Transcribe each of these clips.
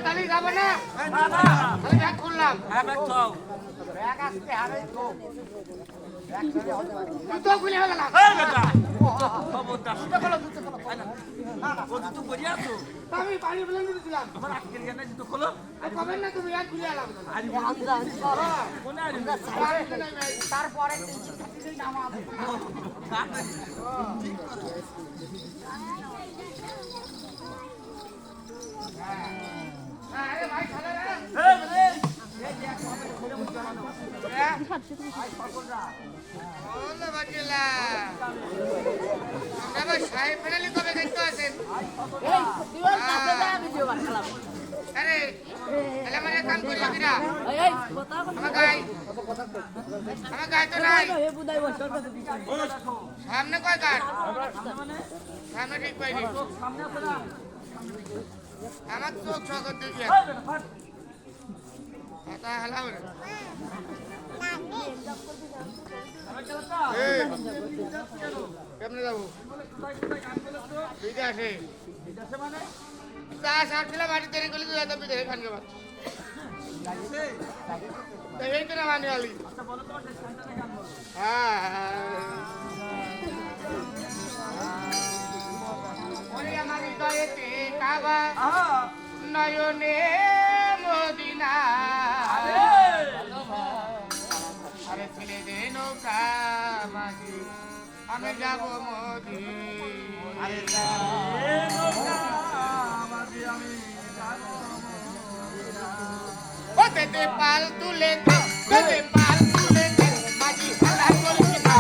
তালি যাবে না ব্যাগ খুললাম ব্যাগ আসতে হারে তো খুলে হলো না আমি পানি বলে দিয়েছিলাম আমার আজকের জানা জুতো খোলো কবে না তুমি ব্যাগ খুলে আলাম তারপরে আরে ভাই খালে রে সামনে কয় কাঠ সামনে ঠিক পাইনি আমার চোখ সকর দেখি কেমনে যাবো চা সারছিলাম মাটি তৈরি করলে তুমি দেখে খান কে এই তো না মানে আলি হ্যাঁ আমার হৃদয়েতে কাবা নয়নে মদিনা আরে ছেলে দে নৌকা মাঝি আমি যাব মদিনা ও তেতে পাল তুলে তেতে পাল তুলে মাঝি খেলা করছি না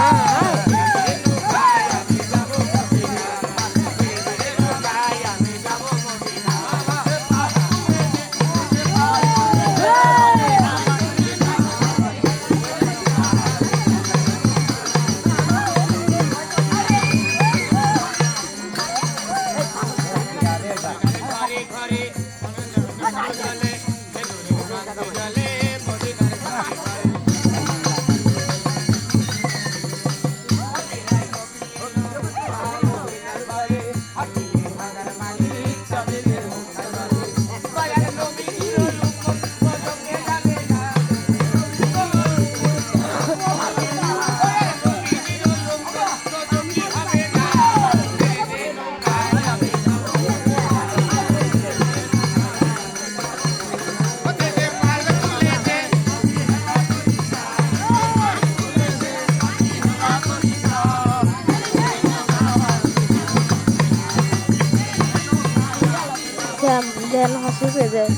দেন হাসি হয়ে যায়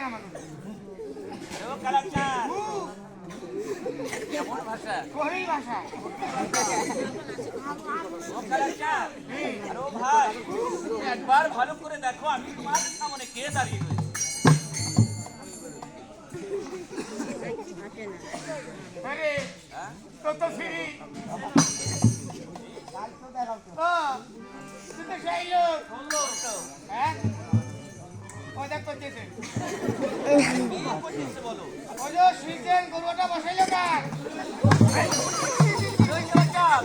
না মানুষ ও কালাচাঁদ কেমন ভাষা কোহরি ভাষা ও কালাচাঁদ আরে ও ভাই একবার ভালো করে দেখো আমি তোমার সামনে কে দাঁড়িয়ে রয়েছে আরে তো তো ফিরি ও তুই তো সেই লোক হ্যাঁ ও দেখ করতেছে কি করতেছে বলো ওই যে সিজন গরুটা বসাইলো কার ওই কালাচাঁদ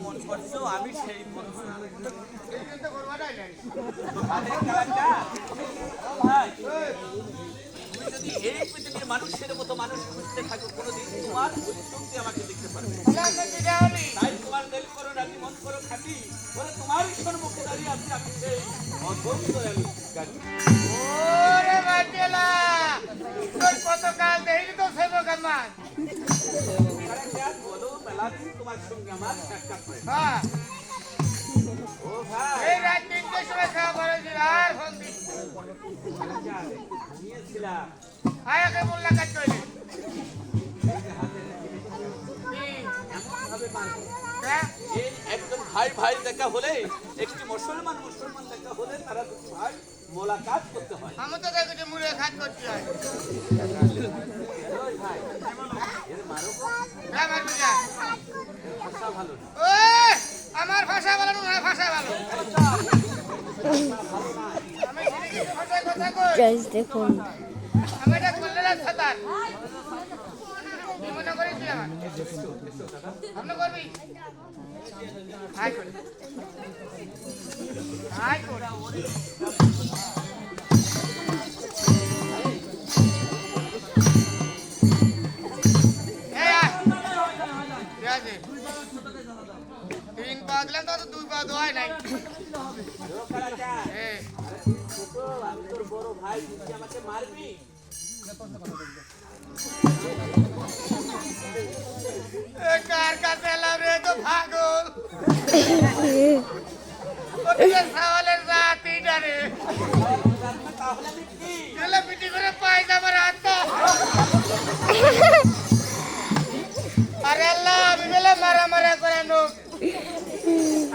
মন করছো আমি সেই বলছি এই জন্য তো গরুটাই নাই আরে কালাচাঁদ ও ভাই তুমি যদি এই পৃথিবীর মানুষের মতো মানুষ খুঁজতে থাকো কোনোদিন তোমার ওই চোখে আমাকে দেখতে পারবে না। তাহলে আপনি কি যাওনি তাই তোমার দিল করো রাজি মন করো খাটি বলে তোমার সম্মুখে দাঁড়িয়ে আছি আমি সেই অদ্ভুত ওরে বাটেলা তোর কত কাল দেইলি তো সেবক আমার বলো বেলাদিন তোমার সঙ্গে আমার সাক্ষাৎ হয় হ্যাঁ ও ভাই এই রাত 3টার সময় খাওয়া পড়েছিল আর ফোন দি ঘুমিয়েছিলাম আয়াকে মোল্লাকাত কইলে এমনভাবে মারবো হ্যাঁ এই একজন ভাই ভাই দেখা হলে একটি মুসলমান মুসলমান দেখা হলে তারা দুটি ভাই মোলাকাত করতে হয় আমি তো দেখছি মুড়ে খাত করতে হয় ওই ভাই এর মারো গো, হ্যাঁ মারবি যা ভাষা ভালো না ওই আমার ভাষা ভালো না ভাষা ভালো আমি শুনে কিছু ভাষায় কথা কই গাইস দেখুন আমি এটা বললে না সাতার কি মনে করিস তুই আমার আপনি করবি হাই করি হাই করি এই আয় ঠিক আছে 3 পা দিলাম তো 2 পা দোয়াই নাই ও কালাচাঁদ, এই ছোট, আমি তোর বড় ভাই তুই আমাকে মারবি কার কাছে এলাম রে তো পাগল ওদিকে সাওয়ালের রাতি ডারে তাহলে আমি কি চলে পিটি করে পায়জামার হাতটা আরে আল্লাহ আমি বলে মারা করে নোক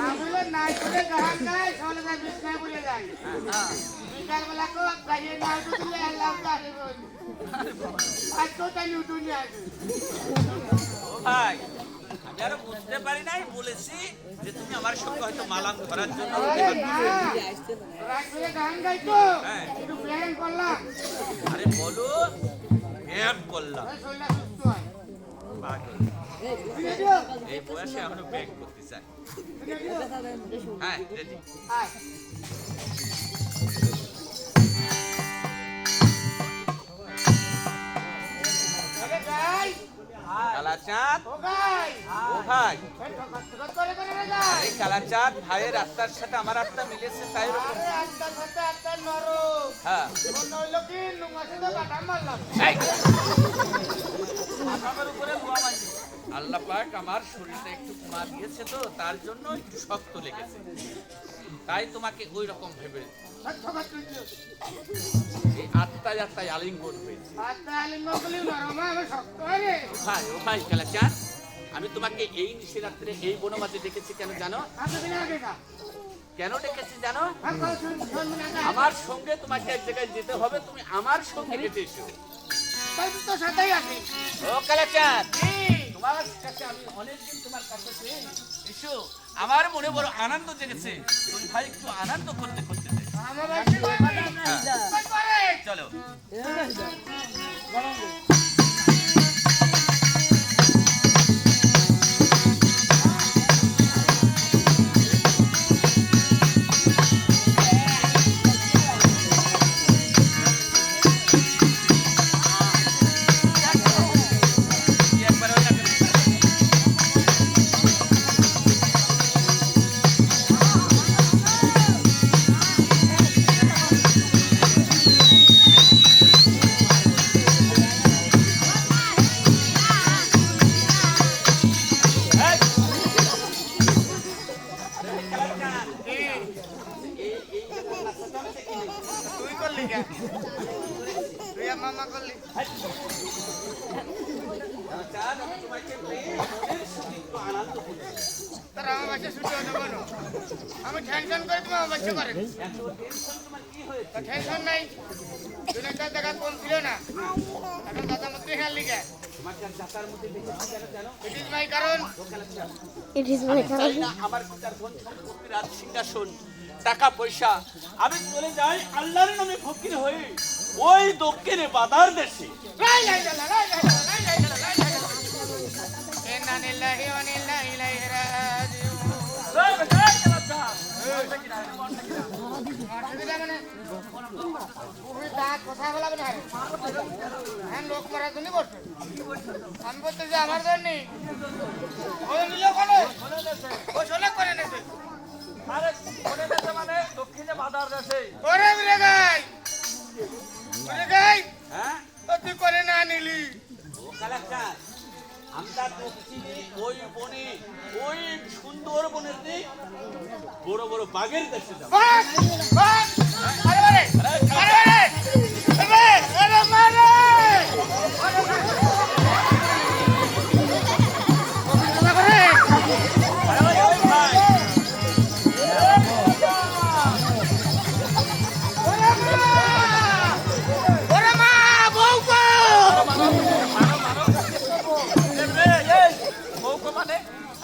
আমি বলে নাই করে গান গাই চলে যায় বিছনায় পড়ে যায় বিকালবেলা কো গাইয়ে না উঠলে আল্লাহ তারে বল আজ তো তাই উঠুনি আছে ও ভাই আমি আরো বুঝতে পারি নাই বলেছি যে তুমি আমার সঙ্গে হয়তো মালাম ধরার জন্য আরে না রাত করে গান গাইতো হ্যাঁ। একটু প্ল্যান করলাম আরে বলো ব্যায়াম করলাম ওই শরীরটা সুস্থ হয় পাগল। এই বয়সে এখনো ব্যায়াম করতে চাই হ্যাঁ রেডি আয় আরে গাই কালাচাঁদ ও গাই ও ভাই এই ঠকাত করে রে গাই এই কালাচাঁদ ভাইয়ের আত্মার সাথে আমার আত্মা মিলেছে তাই এরকম আরে আস্তে আস্তে আস্তে নরম হ্যাঁ মনে হইলো কি নুমাসে তো কাটা মারলাম এই! আমার উপরে লোহা মারলি। আল্লাহ পাক আমার শরীরটা একটু মা দিয়েছে তো তার জন্য একটু শক্ত লেগেছে তাই তোমাকে ওই রকম ভেবে ঠকাত করছিস এই আত্মায় আত্মায় আলিঙ্গন হয়েছে আর তাহলে নকলি নরম আমি শক্ত রে ও ভাই কালাচাঁদ আমি তোমাকে এই নিশিরাত্রে এই বনমাঝে ডেকেছি কেন জানো আপনি বিনা দেখা কেন ডেকেছি জানো আর কল শুন না আমার সঙ্গে তোমাকে এক জায়গায় যেতে হবে তুমি আমার সঙ্গে হেঁটে এসো তাই তো সাথেই আছি ও কালাচাঁদ কি তোমার কাছে আমি অনেকদিন তোমার কাছে পেয়ে এসো আমার মনে বড় আনন্দ জেগেছে তুমি ভাই একটু আনন্দ করতে করতে দে। আমার বাড়ি করে চলো একবার ওই লাগে। তুই করলি কে তুই আর মামা করলি কালাচাঁদ, আমি তোমাকে পেয়ে মনের সুখে একটু আনন্দ করছি। তোর আমার বাচ্চা ছুটি হতে বলো আমি টেনশন করে তুমি আমার বাচ্চা করেন এত টেনশন তোমার কি হয়েছে? তো টেনশন নাই দুনিয়ার দেখা কম ছিল না এখন দাদা মন্ত্রী খেয়াল লিখে তোমাকে আর যাতার মধ্যে দেখেছি কেন জানো? ইট ইজ মাই কারণ ও কালাচাঁদ, ইট ইজ মাই আমি চাই না আমার পিতার ধন সম্পত্তি, রাজ সিংহাসন, টাকা পয়সা, আমি চলে যাই আল্লাহর নামে ফকির হয়ে ওই দক্ষিণে বাদার দেশে। লাই লাই লাই লাই লাই লাই লাই লাই লাই ইন্না লিল্লাহি ওয়া ইন্না ইলাইহি রাজিউন মারছিলা মানে ওই দাঁত কথা বলাবে না হ্যাঁ লোক মারার জন্য বসে আমি বলতে যে আমার জন্য ওই নিল কোনো ও শোনা করে নেছে আরে কোনে দেশে মানে দক্ষিণে বাদার দেশে। ওরে মিলে গাই হ্যাঁ তো তুই করে না নিলি ও কালাচাঁদ, আমরা দক্ষিণে ওই বনে, ওই সুন্দর বনের দিক বড় বড় বাঘের দেশে যাবো। বাস বাস আরে আরে আরে আরে আরে আরে মারে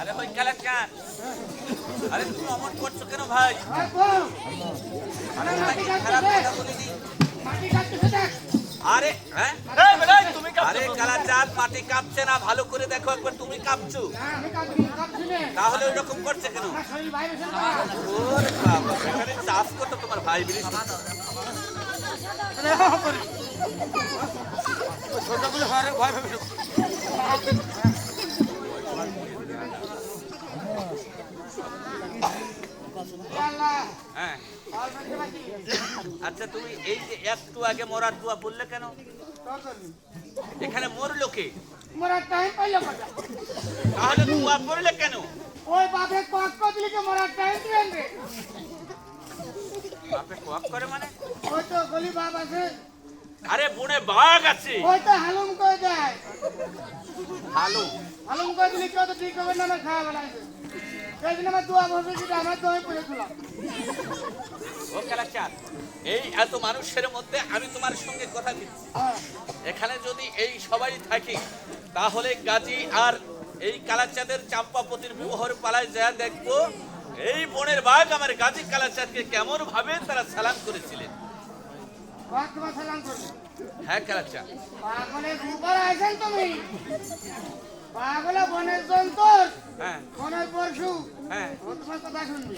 আরে ভাই কালাচাঁদ, আরে তুমি অমন করছো কেন ভাই? খারাপ কথা বলিনি। আরে হ্যাঁ, আরে কালাচাঁদ, মাটি কাঁপছে না, ভালো করে দেখো একবার, তুমি কাঁপছো তাহলে ওই রকম করছে কেন? ওরে বাবা, এখানে চাষ করতো তোমার ভাই বিলিস হ্যাঁ। আচ্ছা তুমি এই যে একটু আগে মরার দোয়া বললে কেন? এখানে মরলো কে? মরার টাইম পাইলো কথা তাহলে দোয়া পড়লে কেন? ওই বাপে পাক দিলে কে মরার টাইম দিলেন রে আপনি কোয়াক করে মানে? ওই তো গলি বাপ আছে আরে বনে বাঘ আছে। ওই তো হালুম করে দেয় ভালো হালুম করে দিলে কেউ তো ঠিক হবে না আমার খাওয়া বেড়াইছে সেই দিন আমার দোয়া বসে যেটা আমার দোয়াই পড়ে তুলাম ও কালাচাঁদ, এই এত মানুষের মধ্যে আমি তোমার সঙ্গে কথা দিচ্ছি, এখানে যদি এই সবাই থাকি তাহলে গাজী আর এই কালাচাঁদের চাম্পাপতির বিবাহর পালায় যা দেখবো এই বনের বাঘ আমার গাজী কালাচাঁদকে কেমন ভাবে তারা সালাম করেছিলেন। তোমার সালাম করবে হ্যাঁ কালাচাঁদ, পাগলের উপর আছেন তুমি পাগলা বনের জন্তর হ্যাঁ বনের পরশু হ্যাঁ। ও তোমার কথা শুনবি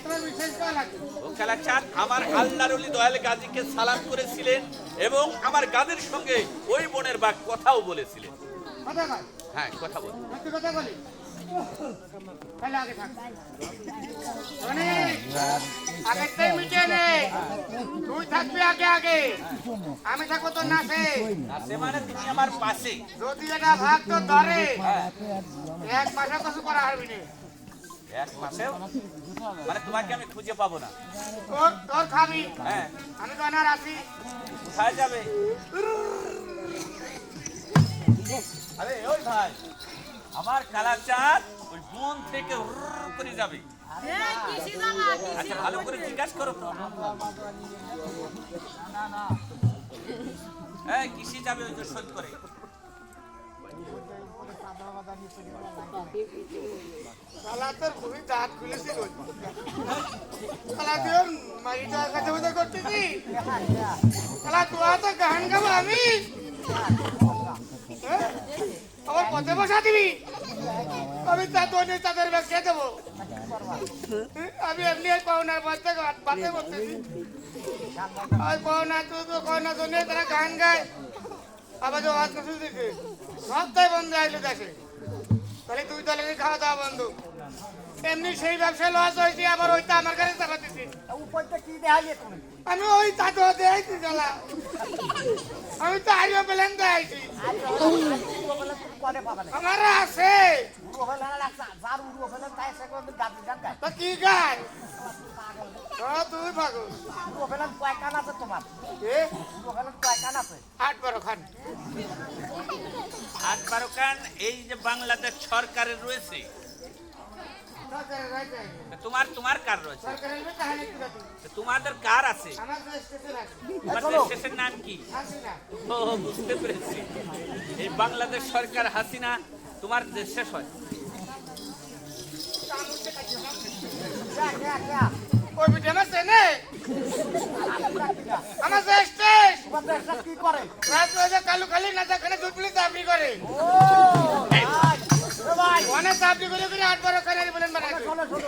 তোমার বিশ্বাস করা লাগবে ও কালাচাঁদ, আমার আল্লাহর ওলি দয়াল গাজীকে সালাম করেছিলেন এবং আমার গাদের সঙ্গে ওই বনের বাঘ কথাও বলেছিলেন। কথা কয় হ্যাঁ কথা বল। সত্যি কথা বলি তাহলে আগে থাক শোনে আগেরটাই মিটিয়ে নে তুই থাকবি আগে আগে আমি থাকবো তোর নাচে আছে মানে তুমি আমার পাশে। যদি এটা ভাগ তো ধরে এক মাসে কিছু করা হারবি না এক মাসেও মানে তোমাকে আমি খুঁজে পাবো না। তোর তোর খাবি হ্যাঁ, আমি তো আনার আসি কোথায় যাবে? আরে ওই ভাই, আমার কালাচাঁদ ওই বন থেকে হুর করে যাবে। আচ্ছা ভালো করে জিজ্ঞাসা করো তো। এই কিসে যাবে ওই যে সৈদ করে? শালা তোর খুবই দাঁত খুলেছি কই শালা তুই মারিটার কাছে বোঝা করতেছি শালা তুই তো গান গাবো আমি হ্যাঁ? আমার পথে বসা দিবি আমি তা তোর তাদের ব্যাগ খেয়ে দেবো আমি এমনি পাওনার বাচ্চা বাতে করতেছি আর পাওনা তুই তো পাওনা তো নেই তারা গান গায় আবার যে আওয়াজ করছিস দেখে সবটাই বন্ধ আসলো দেশে তাহলে তুই তাহলে খাওয়া দাওয়া বন্ধ এমনি সেই ব্যবসা লস হয়েছে আবার ওইটা আমার কাছে চাপাতেছি আমি ওই তাতো দেখাইছি চালা আমি তো আরিও প্লেন দেখাইছি আমার আছে তো কি গায় তুই পাগল ওখানে কয় কান আছে তোমার? এ ওখানে কয় কান আছে? 8-12 খান 8-12 কান এই যে বাংলাদেশ সরকারের রয়েছে, সরকারের রাইতে তোমার তোমার কার রয়েছে? সরকারের কাহিনী কি কথা তোমাদের কার আছে? আমার তো স্টেশন আছে তোমাদের শেষের নাম কি? হাসিনা ও, বুঝতে পেরেছি। এই বাংলাদেশ সরকার হাসিনা তোমার দেশ শেষ হয়। ওই বিটে আমার সেনে আমার স্টেশ তোমার দেশটা কি করে? রাত বাজে কালু খালি না দেখানে দুধ পুলিশ চাকরি করে ও ভাই, ও ভাই, অনেক চাকরি করে 8-12 খানের বলেন মানে শোনো, শোনো।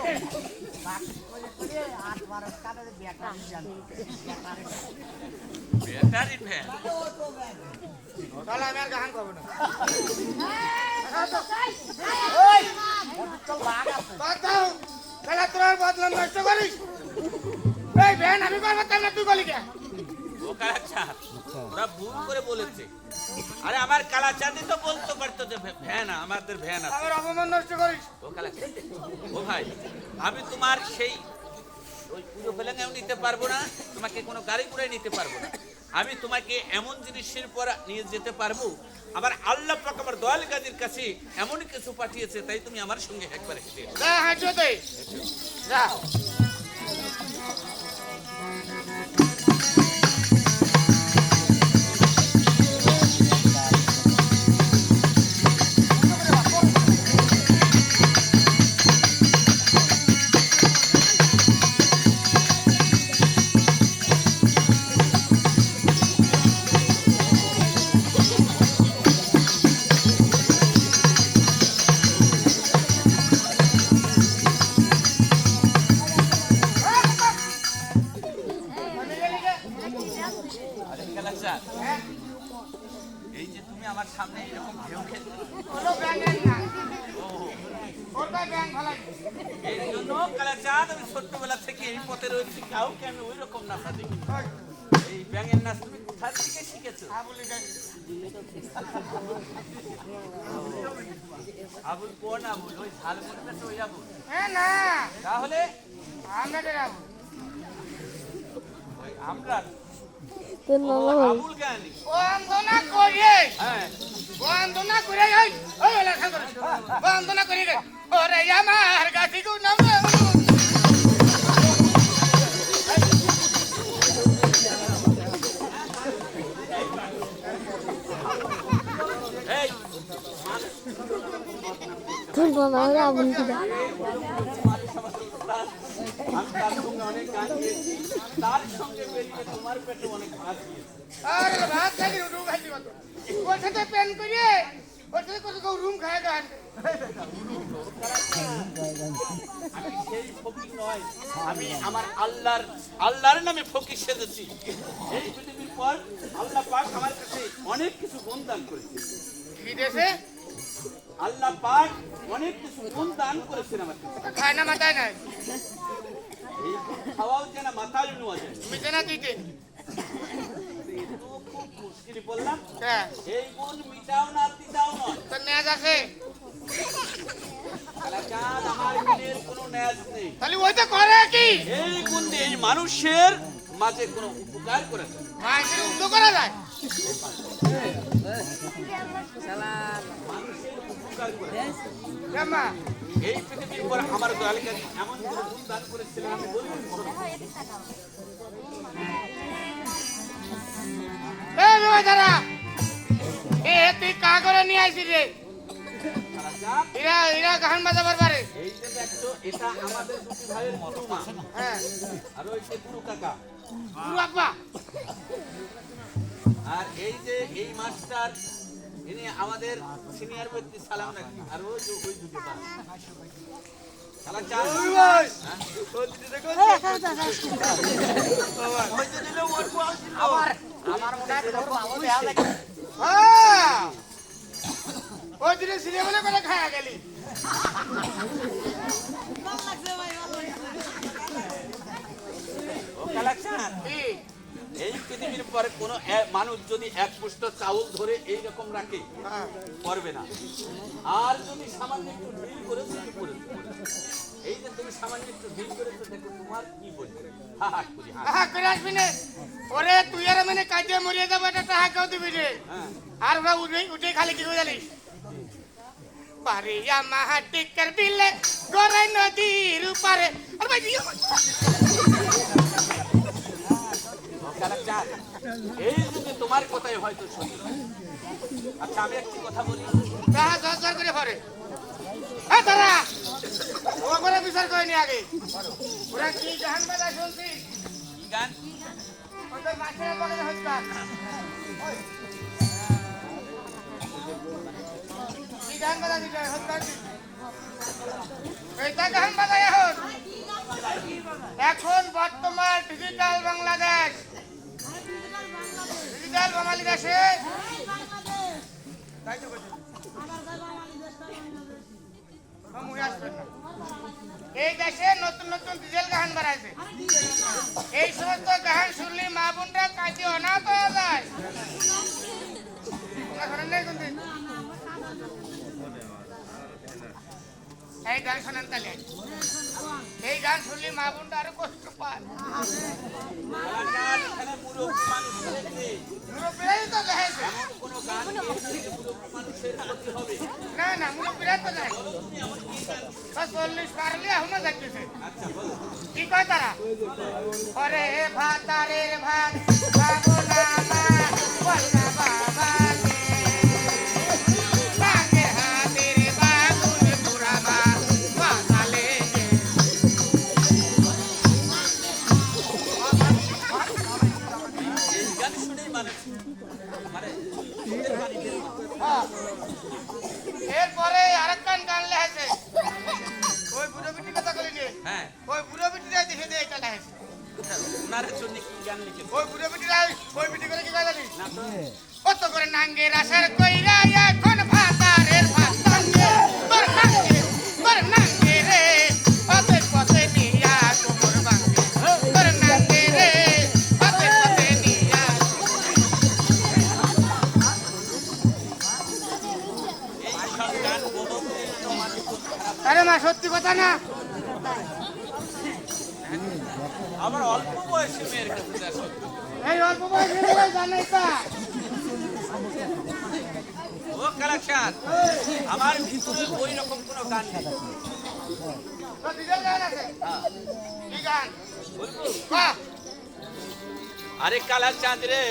করে 8-12 কানের ব্যাটারি জানি। Battery van. তাহলে আমি আর গান করবো না ওই, ওদের তো লাগ আছে। কথাও তাহলে তোর আর বদলাম নষ্ট করিস এই ভ্যান আমি করবো তাই না তুই গলি কে ও কালাচাঁদ, ওরা ভুল করে বলেছে। আরে আমার কালাচাঁদই তো বলতে পারতো যে ভ্যান, আমাদের ভ্যান আছে। আমার অপমান নষ্ট করিস ও কালাচাঁদ, ও ভাই, আমি তোমার সেই ওই পুজো ফেলেঙ্গাও নিতে পারবো না, তোমাকে কোনো গাড়ি ঘোড়ায় নিতে পারবো না। আমি তোমাকে এমন জিনিসের পর নিয়ে যেতে পারবো, আবার আল্লাহ পাক আমার দয়াল গাজীর কাছে এমন কিছু পাঠিয়েছে, তাই তুমি আমার সঙ্গে একবার হেঁটে এসো। যা হাঁটো দে যা আরে কালাচাঁদ, এই যে তুমি আমার সামনে এরকম ঢেউ খেতে, ওলো ব্যাংক না ওর কাছে ব্যাংক ভালাই এই জন্য কালাচাঁদ আমি ছোট্টবেলা থেকে এই পথে রয়েছি, কাউকে আমি ওই রকম নাচা দেখি। এই ব্যাঙের নাচ তুমি কোথা থেকে শিখেছো? আবুলি গাছ আবুল কোন আবুল? ওই ঝাল মরতে ওই আবুল? হ্যাঁ না তাহলে আমরা দেব ওই আমরা তোর ও নাম আবুল জ্ঞানী। বন্দনা করে হ্যাঁ, বন্দনা করে ওই ওই লেখা করে বন্দনা করে ওরে আমার গাছি গো নাম এই তোর নাম রাবণ কিনা আমি তার সঙ্গে অনেক গান গিয়েছি, তার সঙ্গে বেরিয়ে তোমার পেটে অনেক ভাত দিয়েছি। আরে ভাত খালি রুম খাইছি কত ওর সাথে প্যান করে ওর সাথে কত রুম খায় গান আমি সেই ফকির নয়, আমি আমার আল্লাহর নামে ফকির সেজেছি। এই পৃথিবীর পর আল্লাহ পাক আমার কাছে অনেক কিছু গুণ দান করেছে। কি দেশে আল্লাহ পাক অনেক কিছু গুণ দান করেছেন আমার কাছে। খায় না মাথায় নাই এই গুণ খাওয়াও যেন মাথায় নেওয়া যায়। মিটে না দিতে কিন্তু খুব মুশকিল বললাম, হ্যাঁ এই গুণ মিটাও না দিতাও নয়। তোর নেজ আছে কালাচাঁদ, আমার গুণের কোনো ন্যাজ নেই। তাহলে ওইটা করে কি এই গুণ দিয়ে এই মানুষের মাঝে কোনো উপকার করেছে। মানুষের উদ্যোগ করা যায় মানুষের উপকার করেছে। জামা এই পৃথিবীর পর আমার দয়াল কাজী এমন কোনো গুণ দান করেছিলেন, আমি বলবো শোনো। এই বাবা দাঁড়া এ তুই কা করে নিয়ে আইছি রে কালাচাঁদ, এরা এরা গান বাজাবার পারে এই যে দেখছো, এটা আমাদের দুটি ভাইয়ের বড় মা, হ্যাঁ আর ওই যে গুরু কাকা, গুরু আব্বা আর এই যে এই মাস্টার, ইনি আমাদের সিনিয়র ব্যক্তি সালাম রাখি, আর ওই যে ওই দুটো ভাই। কালাচাঁদ, হ্যাঁ? ওই দুটো দেখো, ওই যে দিল, ওর বল দিল। আমার মনে হয় তোর ভালো দেয়া লাগে। হ্যাঁ ওই দিনে সিনে বলে করে খায়া গেলি ও কালাচাঁদ, কি এই পৃথিবীর পরে কোন মানুষ যদি এক পুষ্ট চাউল ধরে এইরকম রাখে, হ্যাঁ করবে না। আর যদি সামান্য একটু ঢিল করে শুরু করে, এই যে তুমি সামান্য একটু দিন করেছো দেখো তোমার কি বলবে হা হা করি হা আহা করে আসবি না ওরে তুই আর মানে কাজে মরিয়ে যাবো এটা টাকা কেউ দিবি রে হ্যাঁ আর ওরা উঠে উঠে খালি কি করে জানিস পারিয়া মাহাটিকার বিলে গড়াই নদীর পারে আর ভাই দিও কালাচার এই যদি তোমার কথাই হয়তো সত্যি আচ্ছা আমি একটি কথা বলি তাহা দরকার করে পরে হ্যাঁ তারা ও করে বিচার করেনি আগে ওরা কি জাহান বাজা শুনছি কি গান ওদের মাছের বলে হত্যা কি জাহান বাজা দিতে হত্যা এইটা জাহান বাজা এখন বর্তমান ডিজিটাল বাংলাদেশ ডিজিটাল বাঙালি দেশে তাই তো বলছি এই দেশে নতুন নতুন ডিজেল গান বাড়াইছে এই সমস্ত গান শুনলে মা বোনরা কাজে অনাথ হয়ে যায় এই গান শোনেন তাহলে এই গান শুনলে মা বোনটা আরো কষ্ট পায় কালাচার এখানে মুরব্বী মানুষ রয়েছে মুরব্বীরাই তো দেখাইছে এমন কোনো গান গেয়েছে যে মুরব্বী মানুষের ক্ষতি হবে না না মুরব্বীরাই তো দেখাই 40 পারলে এখনো দেখতেছে আচ্ছা বলো কি কয় তারা ওরে ভাতারের ভাত খাবো না মা বলনা বাবা বাঙের হাতের বাগুন পুরাবা বাতালে এই গান শুনেই মানুষ মানে ওদের বাড়িতে এরপরে আরেকখান গান লেখেছে ওই বুড়ো বিটির কথা বলিনি হ্যাঁ ওই বুড়ো বিটিরা দেখে দিয়ে এটা লেখেছে ওনার জন্য কি গান লিখেছে ওই বুড়ো বিটিরা ওই বিটি করে কি কথা জানিস না তো কত করে নাঙ্গের আসার কইরা এখন ভাতারের ভাত নাঙ্গে তোর নাঙ্গে রে পথে পথে নিয়া কোমর ভাঙ্গে তোর নাঙ্গে রে পথে পথে নিয়া এই সব গান বলো তো মানুষ খুব খারাপ আরে মা সত্যি কথা না আমার অল্প বয়সী মেয়ের কাছে দেখো এই অল্প বয়সে জানাই তা ও কালাচার আমার ভিতরে ওই রকম কোনো গান নেই তো ডিজেল গান আছে হ্যাঁ কি গান বলবো বাহ আরে কালাচাঁদ রে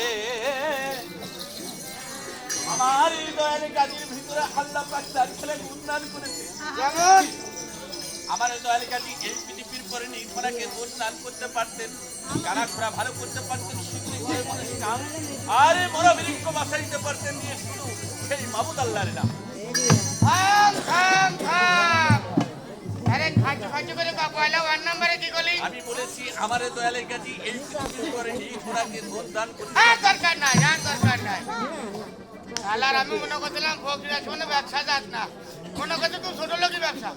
আমার হৃদয়ের গাছের ভিতরে আল্লাহ পাক তার ছেলে উন্নয়ন করেছে যেমন আমার দয়াল কাজী এই পৃথিবীর পরে নির্ভরাকে উন্নয়ন করতে পারতেন কারা ঘোড়া ভালো করতে পারতেন শিখতে করে মানুষ কাম আরে মরা বৃক্ষ বাসা দিতে পারতেন নিয়ে শুধু সেই মাহবুদ আল্লাহর নাম থাম আরে খাঁচু খাঁচু করে পয়লা 1 নম্বরে কি করলি আমি বলেছি আমার দয়ালের কাজী এই পৃথিবীর পরে নির্ভরাকে উন্নয়ন করতে আর দরকার নাই আর দরকার নাই আল্লাহর আমি মনে করছিলাম ফকিরা শুনে ব্যবসা যাক না মনে করছি খুব ছোট লোকই ব্যবসা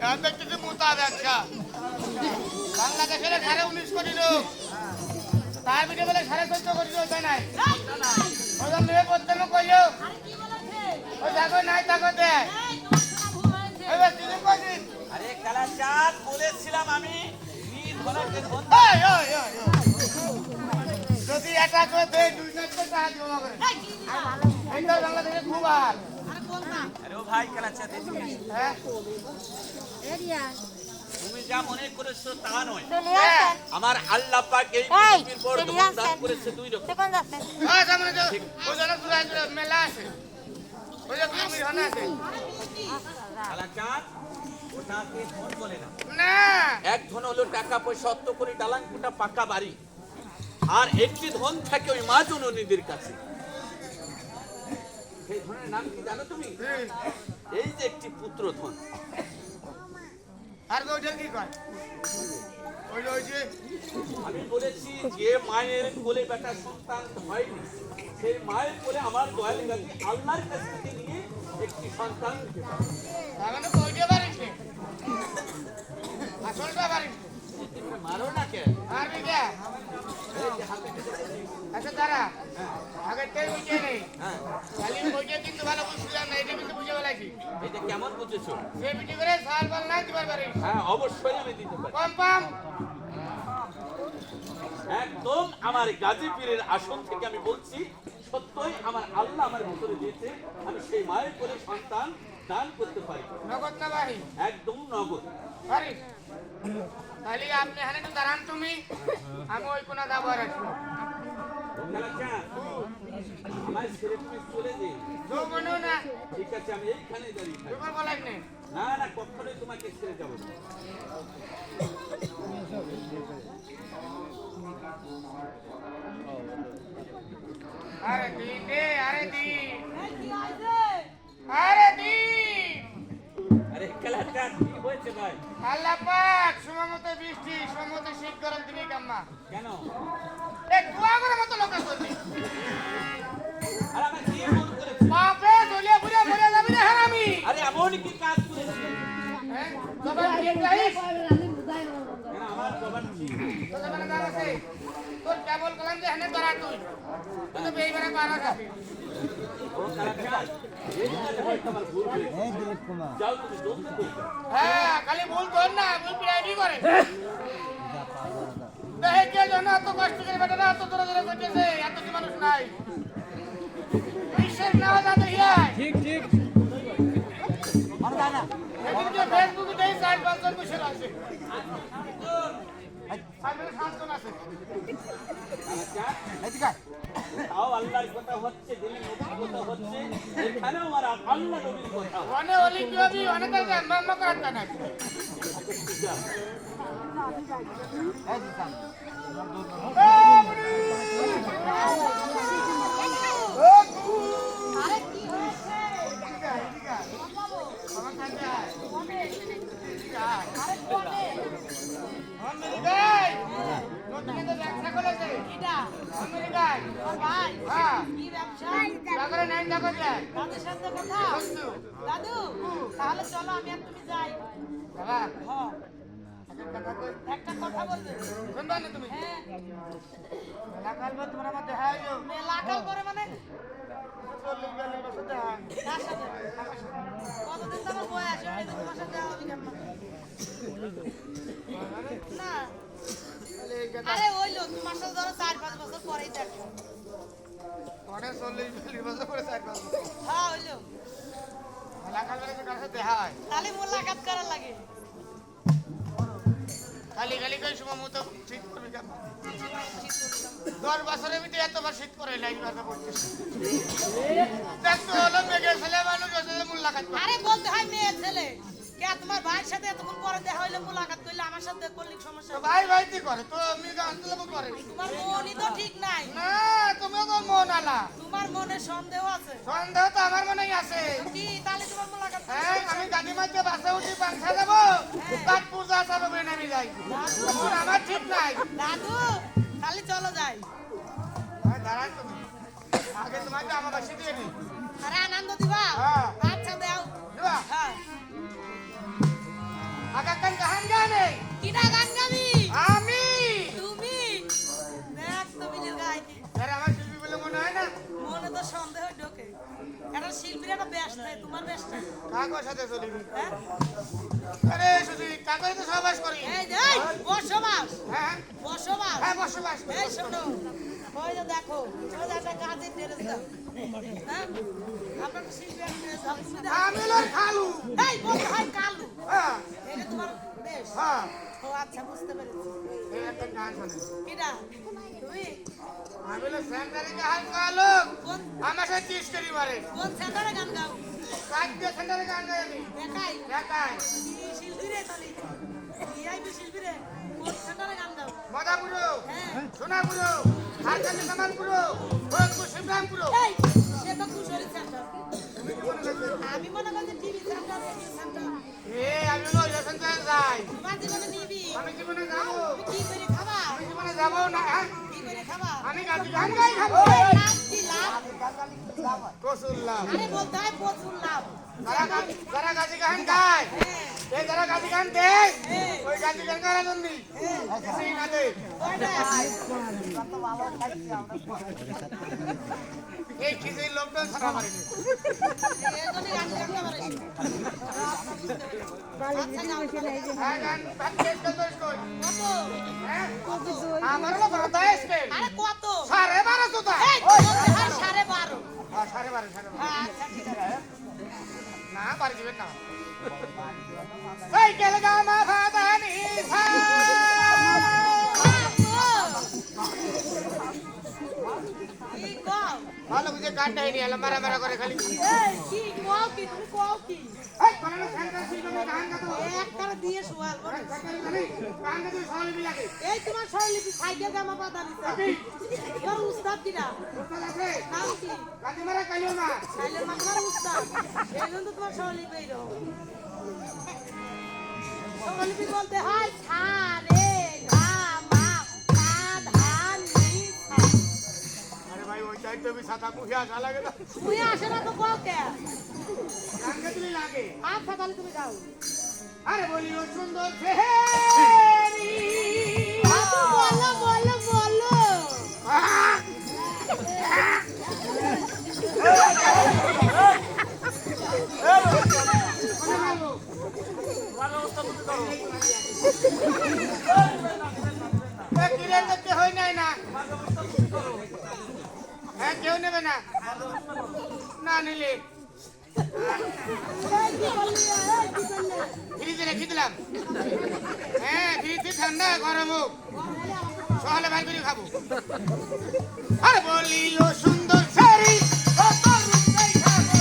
এখন দেখতেছি মোটা ব্যবসা বাংলাদেশের 19.5 কোটি লোক তার ভিতরে বলে 14.5 কোটি লোক নাই ওই জন্য মেয়ে প্রথমে কইও ওই দেখো নাই তাকে দেয় এবার তুই কইছিস আরে কালাচাঁদ বলেছিলাম আমি নির্ভরাকে ওই ওই ওই যদি এটা করে দেয় 2 লাখ টাকা দিব করে এইটা বাংলাদেশে খুব আর আরে ও ভাই কালাচাঁদ এদিকে এসো। হ্যাঁ তুমি যা মনে করেছো তা নয় হ্যাঁ আমার আল্লাহ পাক এই পৃথিবীর পর ধন দান করেছে দুই রকম ওই সামনে তো ওই জন্য পুরা মেলা আছে ওই যে কুমির হানা আছে কালাচাঁদ ওটাকে ধন বলে না না এক ধন হলো টাকা পয়সা অর্থ করে ডালাঙ্কুটা পাকা বাড়ি আর একটি ধন থাকে ওই মা জননীদের কাছে সেই ধনের নাম কি জানো তুমি এই যে একটি পুত্র ধন আর ওইটা কি কয় ওই যে আমি বলেছি যে মায়ের কোলে বেটা সন্তান হয়নি সেই মায়ের কোলে আমার দয়াল গাছি আল্লাহর কাছ থেকে নিয়ে একটি সন্তান দিতে পারে। তার মানে কইতে পারিস নি আসলটা পারিস মারো না কেন আর বিটা এই যে হাতে আচ্ছা দাঁড়া আগের থেকে বুঝে নেই হ্যাঁ খালি ওইটা কিন্তু ভালো বুঝছিলাম না এটা কিন্তু বুঝে বেলাইছি এটা কেমন বুঝেছো? সে বিটি করে সাল বল নাই দিবার পারি হ্যাঁ অবশ্যই আমি দিতে পারি। কম পাম একদম আমার গাজী পীরের আসন থেকে আমি বলছি, সত্যই আমার আল্লাহ আমার ভিতরে দিয়েছে, আমি সেই মায়ের করে সন্তান দান করতে পারি। নগদ না বাড়ি একদম নগদ। পারি তাহলে আপনি এখানে একটু দাঁড়ান তুমি আমি ওই কোনা যাবো আর আসবো আমার ছেড়ে তুমি চলে যে। যৌবনও না ঠিক আছে, আমি এইখানে দাঁড়িয়ে থাকি। দুবার বলাই নেই না না, কখনোই তোমাকে ছেড়ে যাবো না। আরে দিন রে আরে দিন আরে দিন আরে খেলাটা কি হয়েছে ভাই? আল্লাহ পাক সময়মতো বৃষ্টি সময়মতো শীত গরম দিবি কাম্মা কেন? এক কুয়া করে মতো লোক করবি আর আমার কি মন করেছে? বাপরে দলিয়া পুরা মরে যাবি রে হারামি আরে এমন কি কাজ করেছে? হ্যাঁ জবান ঠিক রাখিস কেন আমার জবান ঠিক? তো জবান দাঁড় আছে তোর কেবল কলাম যে হেনে ধরা তুই তুই তো বেইবারে পারা যাবি ও খেলাটা এই কাজে হয়তো আমার ভুল হয়েছে। যাও তুমি জলদি করে যাও। হ্যাঁ খালি ভুল কর না ভুল পিড়াইবি করে দেখে কে জানো এত কষ্ট করে বেটারা এত দূরে দূরে করতেছে এত কি মানুষ নাই বিশ্বের না যাতে ইয়াই এদিকে ফেসবুকে দেই 4-5 জন বসে আছে সামনে 7 জন আছে খেলাটা তাও আল্লাহর কথা হচ্ছে, দিনে নবীর কথা হচ্ছে, এখানেও আমার আল্লাহ নবীর কথা। অনে অলি কি হবি অনে তো মাম্মা করাতে না আমেরিকায় নতুন একটা ব্যবসা করেছে আমেরিকায় হ্যাঁ চাকরি নাই চাকরি যায় দাদুর সাথে কথা বন্ধু দাদু তাহলে চলো আমি আর তুমি যাই বাবা হ্যাঁ কথা কই একটা কথা বলবে শুনবা না তুমি হ্যাঁ লাগাল বা তোমার মধ্যে হ্যাঁ যো মেলা কাল করে মানে 40-42 বছর দেখা কার সাথে কতদিন তোমার বয়স হয়নি তো তোমার সাথে হবে কেমন না আরে ওইলো তোমার সাথে ধরো 4-5 বছর পরেই দেখো অনেক 40-42 বছর করে 4-5 বছর হ্যাঁ ওইলো লাগাল বারে কার সাথে দেখা হয় তাহলে মোলাকাত করার লাগে খালি খালি কই সময় মতো ঠিক করবি কেন 10 বছরের ভিতরে এতবার শীত করে লাইন বাসা পড়তেছে দেখতো হলো মেঘের ছেলে মানুষ আছে মুল্লাকাত করে আরে বলতে হয় মেয়ে ছেলে কে তোমার ভাইয়ের সাথে এতক্ষণ পরে দেখা হইলে মোলাকাত করলে আমার সাথে করলে সমস্যা তো ভাই ভাই কি করে তো আমি গান তুলবো করে তোমার মনই তো ঠিক নাই না তুমিও তো মন আলা তোমার মনে সন্দেহ আছে সন্দেহ তো আমার মনেই আছে কি তাহলে তোমার মোলাকাত হ্যাঁ আমি গাড়ি মাঝে বাসে উঠি পাংখা যাবো কাঠ পূজা চাবো বলে নামি যাই মন আমার ঠিক নাই দাদু খালি চলো যাই হ্যাঁ দাঁড়ান তুমি আগে তোমাকে আমার বাসে দিয়ে নি আরে আনন্দ দিবা হ্যাঁ। আচ্ছা দাও দিবা হ্যাঁ আগে কান গান গানে কিটা গান গাবি আমি তুমি দেখ তো মিলির গাইতে আরে আমার শিল্পী বলে মনে হয় না মনে তো সন্দেহ ঢোকে এটা শিল্পীর একটা ব্যাস নাই তোমার ব্যাস নাই কাগজ সাথে চলিবি হ্যাঁ আরে শুধু কাগজ তো সবাস করি এই যে এই, বসবাস হ্যাঁ বসবাস হ্যাঁ বসবাস করি। এই শোনো ওই যে দেখো ওই যে একটা কাজের ড্রেস দাও হ্যাঁ আপনার তো শিল্পী একটা ড্রেস দাও তুমি দাও আমি লোক খালু এই বলতে হয় কালু হ্যাঁ এটা তোমার বেশ হ্যাঁ ও আচ্ছা বুঝতে পেরেছি এই একটা গান শোনে কিটা তুমি আমি লোক সেন্টারে গান গালো কোন আমার সাথে 30 করি মারে কোন সেন্টারে গান গাও কাজ দিয়ে সেন্টারে গান গাই আমি একাই একাই কি শিল্পী রে তাহলে ভিআইপি শিল্পী রে কোন সেন্টারে গান গাও মদাপুরো হ্যাঁ সোনাপুরো হারকান্দি কামালপুরো ভরতপুর শিবরামপুরো এই সে তো কুশলী সেন্টার আমি মনে করছি টিভি সেন্টার রেডিও সেন্টার আমি লোক সেন্টারে যাই তোমার জীবনে নিবি আমি জীবনে যাবো তুমি কি করে খাবা আমি জীবনে যাবো না হ্যাঁ? কি করে খাবা আমি গান গাই খাবো লাভ কি লাভ কসুল্লাহ আরে বলতে হয় প্রচুর লাভ যারা গাজি গান গায় হ্যাঁ এই যারা গাছি গান দেয় ওই গাছি গান কারা জন্যি সেই না দে ওইটা কত ভালো খাইছি আমরা। এই খিচুড়ি লোকটা ছাড়া মারেনি এজন্যই গান গাইতে পারিস। হ্যাঁ গান ভাবতে কত কই কত? হ্যাঁ আমার হলো বড়দাইস কে আরে কত? 12.5 তো তাই এই তোর আর 12.5 12.5 হ্যাঁ আচ্ছা ঠিক আছে না পারি দিবেন না এই কেলগা মা ভাদানি সা কি কও? ভালো বুঝে গানটাই নিয়ে এলাম মারা মারা করে খালি এই কি কও কি তুমি কও কি? এই কোন সেন্টার শিল্পে গান গাতো একবার দিয়ে শোয়াল বলে। গান গাতো সহলিপি লাগে এই তোমার স্বরলিপি সাইডে জামা পাতা দিছে। তোর উস্তাদ কিরা? উস্তাদ আছে নাম কি? গাজি মারা কাইলো না সাইলের মাথার উস্তাদ। এই জন্য তো তোমার স্বরলিপি এরকম। স্বরলিপি বলতে হয় সা রে গা মা পা ধা নি সা। আরে ভাই ওই টাইপ তো সাতা মুহিয়া যা লাগে না তুই আসে না তো কও কে? গান গাতলি লাগে আচ্ছা তাহলে তুমি গাও। আরে বলি ও সুন্দর ফেরি বাবু বলো বলো বলো। কিরে দেখতে হয় নাই না হ্যাঁ কেউ নেবে না না নিলে এই কি বললি? এই কি বললি? ফ্রিজে রেখে দিলাম হ্যাঁ ফ্রিজে ঠান্ডা গরম হোক সকালে বাইর করে খাবো আরে বলি ও সুন্দর শাড়ি কত রূপে খাবো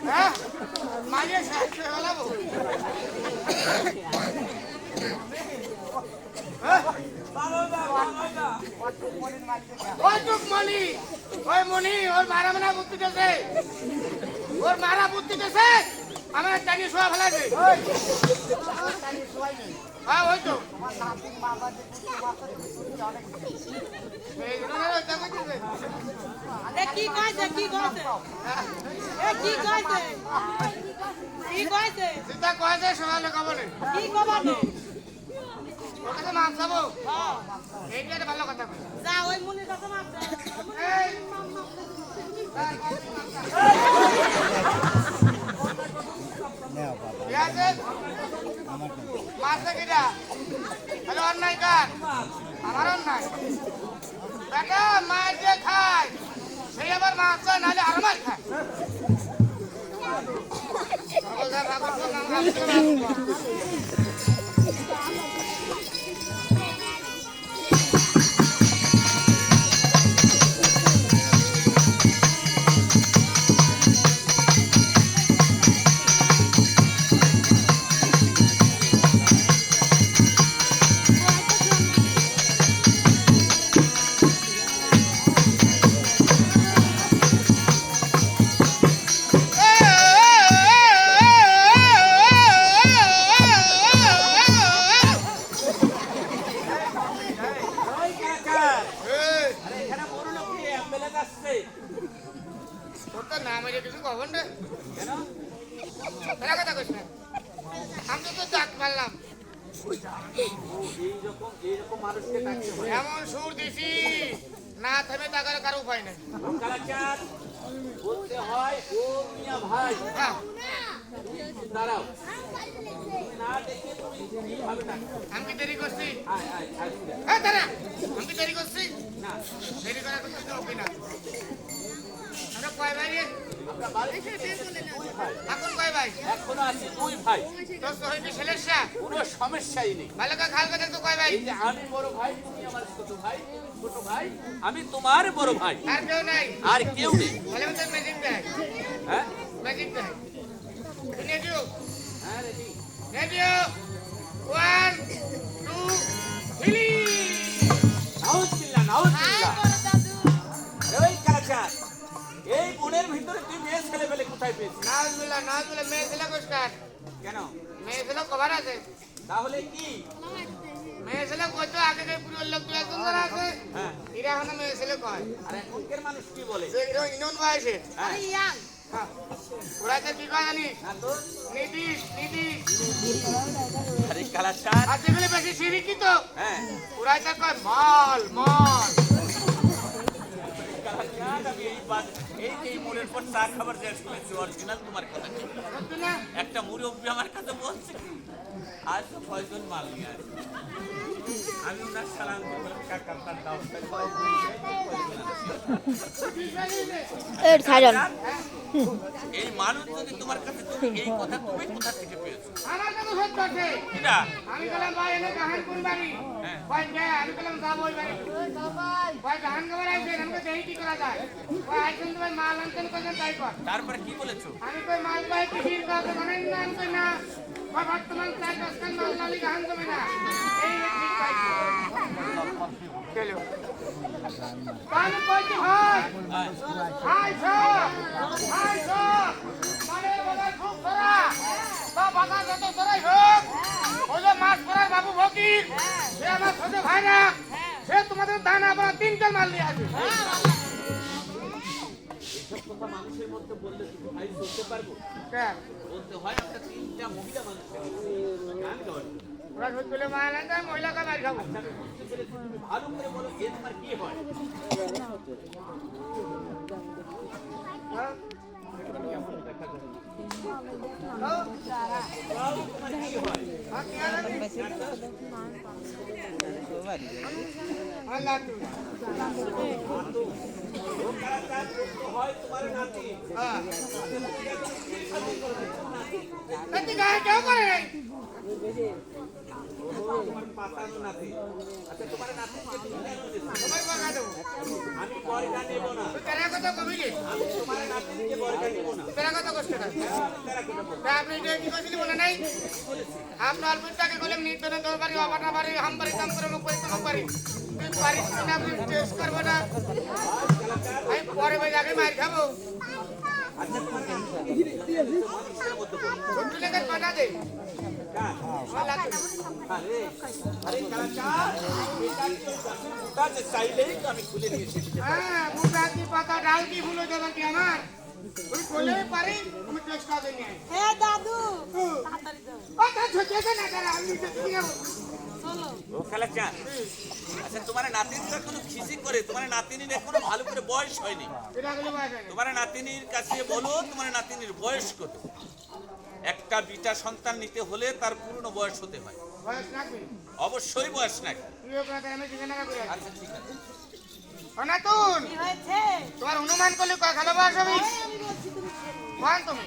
হ্যাঁ মাঝে সাহায্য হলাবো ওই মনি ওই মনি ওর মারা মারা বুদ্ধি দেছে ওর মারা বুদ্ধি দেছে আমার জানি শোয়া ফেলাছে হ্যাঁ ওই তো কি কইছে কি কইছে এ কি কইছে কি কইছে সীতা কয়েছে সকালে কবলে কি কবানে ওর কাছে মাপ যাবো এইটা একটা ভালো কথা কই। যা ওই মুনির কাছে মাপ দে। এই, ঠিক আছে? মারছে কিটা? তাহলে অন্যায় কার? আমার অন্যায়। বেটা মার যে খায় সেই আবার মাছ চায় নাহলে আর মার খায়। সকলদার রাখো তো নাম রাখতে রাখো। ওই কালাচাঁদ, এই, আরে এখানে বড় লোক নিয়ে অ্যাম্বুলেন্স আসছে। তোর তো নাম হয়ে কিছু কখন রে? কেন? বেলা কথা কইস না। আমি তো ডাক মারলাম এইরকম মানুষকে ডাকতে হয়। এমন সুর দিছি না থেমে তাকার কারো উপায় নেই। ও কালাচাঁদ, বলতে হয় ও মিয়া ভাই। হ্যাঁ, দাঁড়াও, তুমি না দেখে তুমি কিভাবে ডাকবে? আমি কি দেরি করছি? আয় আয় আয় শুনে। হ্যাঁ দাঁড়া, আমি কি দেরি করছি? না, দেরি করার কোনো লোকই না। আমরা কয় ভাই রে? আমরা বাড়ি থেকে দুই ভাই, এখন কয় ভাই? এখনো আছি দুই ভাই, তোর তো হইতে ছেলেরসা। কোনো সমস্যাই নেই। ভালো করে খাল কথা তো কয় ভাই? এই যে আমি বড় ভাই, তুমি আমার ছোট ভাই, ছোট ভাই আমি তোমার বড় ভাই, আর কেউ নাই? আর কেউ নেই। বলে তো ম্যাজিক দেয়, হ্যাঁ ম্যাজিক দেয়। রেডিও, হ্যাঁ রেডি। রেডিও, 1, 2, 3। নাউজুবিল্লাহ, নাউজুবিল্লাহ। বড় দাদু। ওই কালাচাঁদ, এই বনের ভিতরে তুই মেয়ে ছেলে পেলে কোথায় পেয়েছিস? নাউজুবিল্লাহ, নাউজুবিল্লাহ, মেয়ে ছেলে কোষ্কার। কেন? মেয়ে ছেলে কবার আছে? তাহলে কি? মেয়ে ছেলে কত আগে যে পুরো লোক দু একজন যারা আছে হ্যাঁ, এরা এখন মেয়ে ছেলে কয়। আর এখনকার মানুষ কি বলে? যে এরা ইনন বয়সে। হ্যাঁ, আরে ইয়াং। হ্যাঁ। ওরা তো কি কয় জানিস? না তো। নীতিশ, নীতিশ। আরে কালাচাঁদ, আর যেগুলো বেশি শিরিকি তো হ্যাঁ ওরা তো কয় মাল, মাল। কালাচাঁদ, আমি এই যে এই মোড়ের পর চা খাবার যে শুনেছি অরিজিনাল তোমার কথা ঠিক। সত্যি না? একটা মুরব্বী আমার কাছে বলছে কি, আজ তো কয়জন মাল নিয়ে আসে। আমি ওনার সালাম দিয়ে বললাম, কাকা আপনার দাও। এর ছাড়ন এই মানুষ যদি তোমার কাছে, তুমি এই কথা তুমি কোথা থেকে পেয়েছো? আমার কাছে সত্য আছে। এটা আমি বললাম ভাই এনে গাহান কোন বাড়ি? হ্যাঁ। কয় কে? আমি বললাম যাবো ওই বাড়ি। কয় গাহান খাবার আইছেন, আমাকে দেখি কি করা যায়। কয় আইছেন তো ভাই মাল আনতেন কোথায় তাই কর। তারপরে কি বলেছো? আমি কই মাল পাই কিসির কাছে জানেন না? আমি কই না। কয় বর্তমান 4-10 খান মাল নালি গাহান দেবে না। এই ঠিক পাইছি। চলো। আমি কইছি হয়। হ্যাঁ, হাই সব, হাই সব। মালের বাজার খুব ধরা। বা বাজার যত ধরাই হোক। ওই যে মাছ পড়ার বাবু ফকির। সে আমার ছোট ভাই না। সে তোমাদের দানা আবার 3 টান মাল নিয়ে আসবে। এসব কথা মানুষের মধ্যে বললে তুমি ভাই চলতে পারবো? হ্যাঁ। বলতে হয় আমরা 3টা মহিলা মানুষের গান গাওয়ার। ওরা সত্যি বলে মাল আনতে মহিলাকে মার খাবো। আমি বুঝতে পেরেছি, তুমি ভালো করে বলো এ তোমার কি হয়? হ্যাঁ? বলো তোমার কি হয়? আর কি আনবে? আর লাড্ডু। ও কালাচাঁদ, বলতে হয় তোমার নাতি। হ্যাঁ। নাতি গায়ে কেউ করে নাই। তোমার পাতানো নাতি। আচ্ছা, তোমার নাতিকে তুমি কেন দিছো? তোমার বাগা দেবো। আমি বরটা নেব না। তুই তেরা কথা কবি রে। আমি তোমার নাতিকে বরটা নেব না। তেরা কথা কষ্ট না। আমি তারা কি বলবো? তা আপনি এটা কি কইছিলি মনে নাই? আপনার অল্পটাকে বললাম নির্দনে তোর বাড়ি অবাটা বাড়ি হাম বাড়ি দাম করে মুখ করে তোমাক বাড়ি। তুই পারিস না আপনি টেস্ট করবো না। আমি পরে ভাই আগে মার খাবো। আচ্ছা, তোমার নাতিকে মানুষের মধ্যে বলো। ছোট্ট লেগে পাঠা দে। কার? আমার লাগবে। আরে, আরে কালাচাঁদ, এটা কি ওই গাছের মোটা যে চাইলেই তো আমি খুলে দিয়েছি। হ্যাঁ, বুটা কি পাতা ডাল কি ফুলো দেবে কি আমার? তুই বলেই পারি আমি চেষ্টা করি নাই এ দাদু তাড়াতাড়ি যাও কথা ছোটে না করে আমি তো কি যাব চলো ও কালাচাঁদ, আচ্ছা তোমার নাতিনটা কোনো খিসি করে, তোমার নাতিনির এখনো ভালো করে বয়স হয়নি। এটা গেলে বাইরে তোমার নাতিনির কাছে বলো তোমার নাতিনির বয়স কত। একটা বিটা সন্তান নিতে হলে তার পূর্ণ বয়স হতে হয়, বয়স লাগবে অবশ্যই বয়স নাকি। তুইও কথা আমি জিজ্ঞাসা না করে আচ্ছা ঠিক আছে, অনাতুন কি হয়েছে তোমার অনুমান করলে কয় খালো বয়স হবে আমি বলছি তুমি কোন তুমি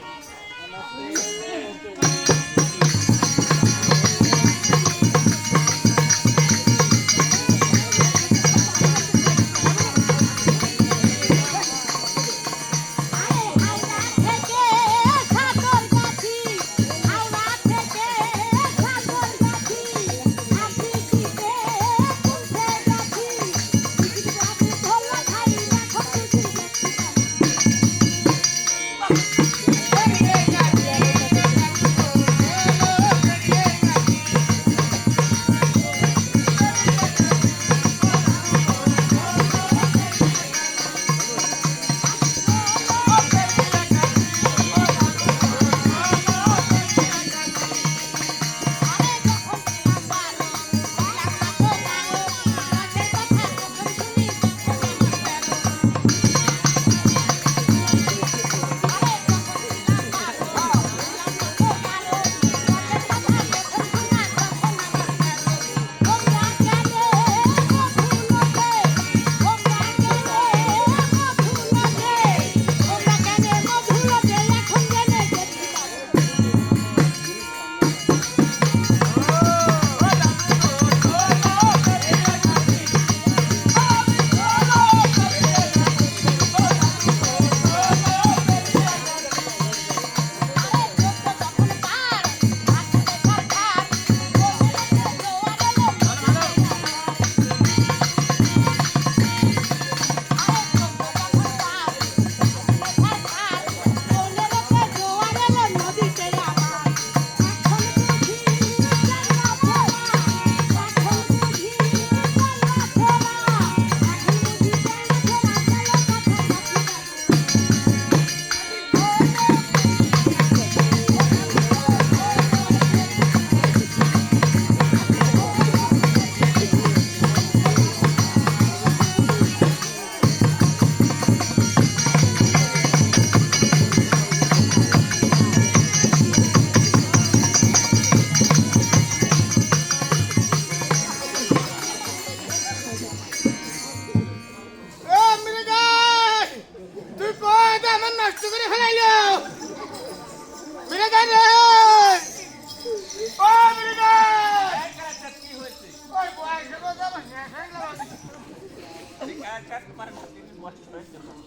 তোমার নাতিনির বয়স হয়েছে কত?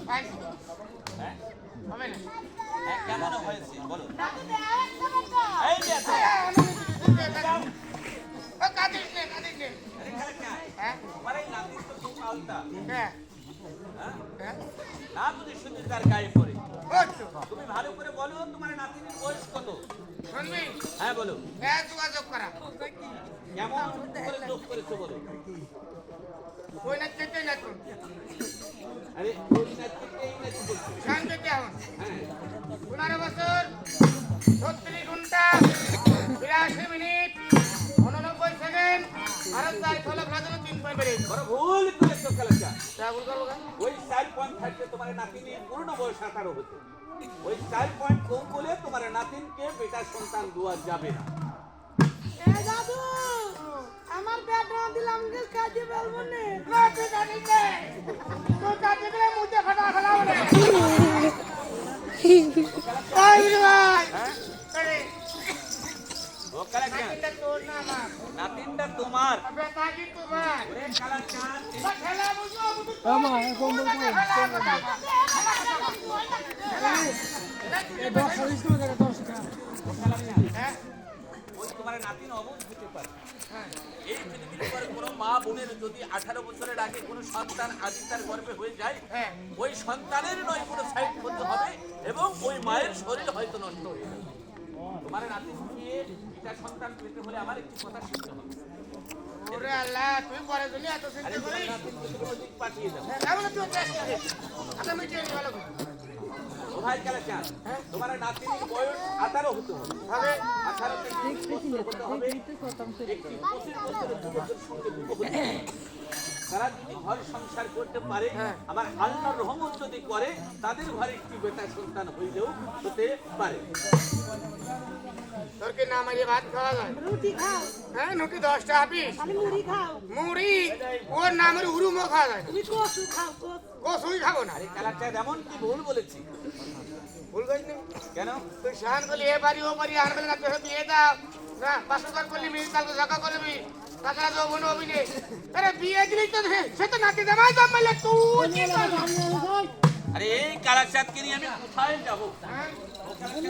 ভাই হ্যাঁ? হবে না হ্যাঁ, কেমন হয়েছে বলো। দাদু দে আরেকটা মতো এই যে আছে। কাটিস নে আরে কালাচাঁদ, হ্যাঁ তোমার এই নাতিন তো খুব আলতা, হ্যাঁ হ্যাঁ? হ্যাঁ না বুঝি শুধু তার গায়ে পড়ে। ওঠো তুমি ভালো করে বলো তোমার নাতিনির বয়স কত। শুনবি হ্যাঁ বলো, হ্যাঁ যোগাযোগ করা কেমন করে যোগ করেছো বলো। ওই না চেতে না তুই আরে ওই নাতিনকে এই নাতি বলছো। শান্তি কেমন হ্যাঁ 15 বছর 36 ঘন্টা 82 মিনিট 89 সেকেন্ড ভারত তাই ফল ফলাদন 3 পয়েন্ট বেড়ে বড় ভুল করেছো কালাচাঁদ। ভুল করবো কেন? ওই 4 পয়েন্ট থাকলে তোমার নাতিনির পূর্ণ বয়স 18 হতো। ওই 4 পয়েন্ট কম বলে তোমার নাতিনকে বেটা সন্তান দেওয়া যাবে না। এ দাদু আমার বেটা দিলাম যে কাজে বলবো না না তুই জানিস নে তুই কাটে দিলে মুঝে ফাটা ফেলাবো রে ওই ভাই হ্যাঁ আরে ও কালাচাঁদ, এটা তোর না আমার নাতিনটা তোমার। আবে তাকি তো ভাই ওরে কালাচাঁদ, ও খেলা বুঝো আমা কোন বল হ্যাঁ ওই তোমার নাতিন অবুঝ হতে পারে। এই পৃথিবীর পরে কোনো মা বোনের যদি 18 বছরের আগে কোনো সন্তান আদি তার গর্ভে হয়ে যায়, হ্যাঁ ওই সন্তানের নয় কোনো সাইড করতে হবে এবং ওই মায়ের শরীর হয়তো নষ্ট হয়ে যাবে। তোমার নাতিনকে এটা সন্তান পেতে হলে আমার একটি কথা শুনতে হবে। ওরে আল্লাহ তুই পরে দুনিয়া এত আরে চিন্তা তোমার করিস নাতিনকে তুমি ওদিক পাঠিয়ে দাও। আমি তুই চেষ্টা করিস আচ্ছা মিটিয়ে ভালো করে ও ভাই কালাচাঁদ, তোমার নাতির বয়স 18 হতে হবে। হবে 18 থেকে 20 বছর হতে হবে। একটি 25 বছরের যুবকের সঙ্গে বিবাহ দিতে হবে। তারা যদি ঘর সংসার করতে পারে, আমার আল্লাহর রহমত যদি করে, তাদের ঘরে একটি বেটা সন্তান হইলেও হতে পারে। তোর কি না মারিয়ে ভাত খাওয়া যায়? রুটি খাও, হ্যাঁ রুটি 10টা হাফিস খালি মুড়ি খাও, মুড়ি ওর নামের উরুমও খাওয়া যায় না। তুমি কচু খাও, কচু। কসুই খাবো না। আরে কালাচাঁদ, এমন কি ভুল বলেছি? ভুল করিস কেন? তুই শান করলি এ বাড়ি ও বাড়ি আর বেলা তোর বিয়ে দাও না, বাসুকার করলি মিল কালকে ঝাঁকা করবি, তাছাড়া তো বোন হবি নে। আরে বিয়ে দিলি তো সে তো নাতি জামাই জন্মাইলে তুই কি করবি? আরে এই কালাচাঁদকে নিয়ে আমি কোথায় যাবো? তুমি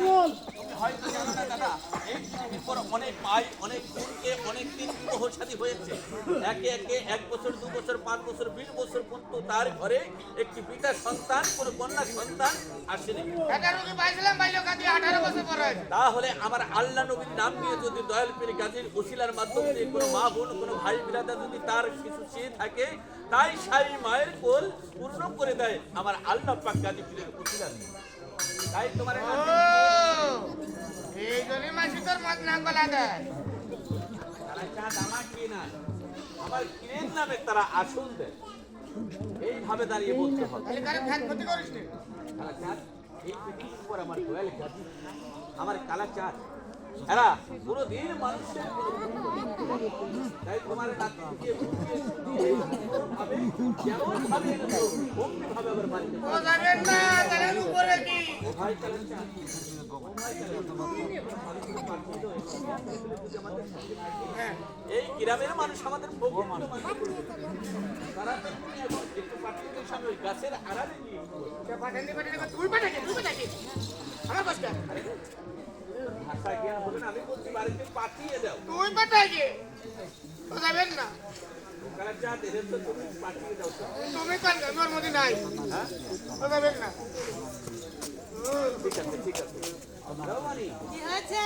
হয়তো জানো না দাদা, এই পৃথিবীর পর অনেক ভাই, অনেক বোনকে অনেক দিন বিবাহ শাদী হয়েছে। একে একে 1 বছর, 2 বছর, 5 বছর, 20 বছর পর্যন্ত তার ঘরে একটি পিতা সন্তান, কোনো কন্যা সন্তান আসেনি। এটা রুগী পাইছিলাম বাইলো কাজে 18 বছর পর হয়েছে। তাহলে আমার আল্লাহ নবীর নাম নিয়ে যদি দয়াল পীর গাজীর ওসিলার মাধ্যমে দিয়ে কোনো মা বোন, কোনো ভাই বিরাদার যদি তার শিশু চেয়ে থাকে, তাই সেই মায়ের কোল পূর্ণ করে দেয় আমার আল্লাহ পাক গাজী পীরের ওসিলা দিয়ে। তাই তোমার ও এই জন্যই মাসি তোর মত না গলা দেয়। কালাচাঁদ আমার কি না, আমার পীরের নামে তারা আসন দেয়। এইভাবে দাঁড়িয়ে বলতে হবে। তাহলে কারে ফ্যান ক্ষতি করিস নি। কালাচাঁদ, এই পৃথিবীর উপর আমার দয়াল গাজী, আমার কালাচাঁদ, এরা কোনোদিন মানুষের কোনো ভুল করে না। তাই তোমার নাতিকে বুঝিয়ে সুঝিয়ে ভাবে যেমন ভাবে এনেছো, অমনি ভাবে আবার বাড়িতে ও যাবেন না, তাহলে উপরে কি? ও ভাই কালাচাঁদ, ও ভাই কালাচাঁদ, হ্যাঁ এই গ্রামের মানুষ আমাদের ফকির মানুষ। তারা তো তুমি এখন একটু পাঠিয়ে সামনে ওই গাছের আড়ালে গিয়ে পাঠানি তুই পাঠাকে আমার কষ্ট। ভাষা জ্ঞান হবে না, আমি বলছি বাড়িতে পাঠিয়ে দাও। তুই পাঠাকে তো যাবেন না। কালাচাঁদ, এদের তো তুমি পাঠিয়ে দাও তো। তুমি কাল আমার মধ্যে নাই, তো যাবেন না। ঠিক আছে, ঠিক আছে। দাও মানি, কি হয়েছে?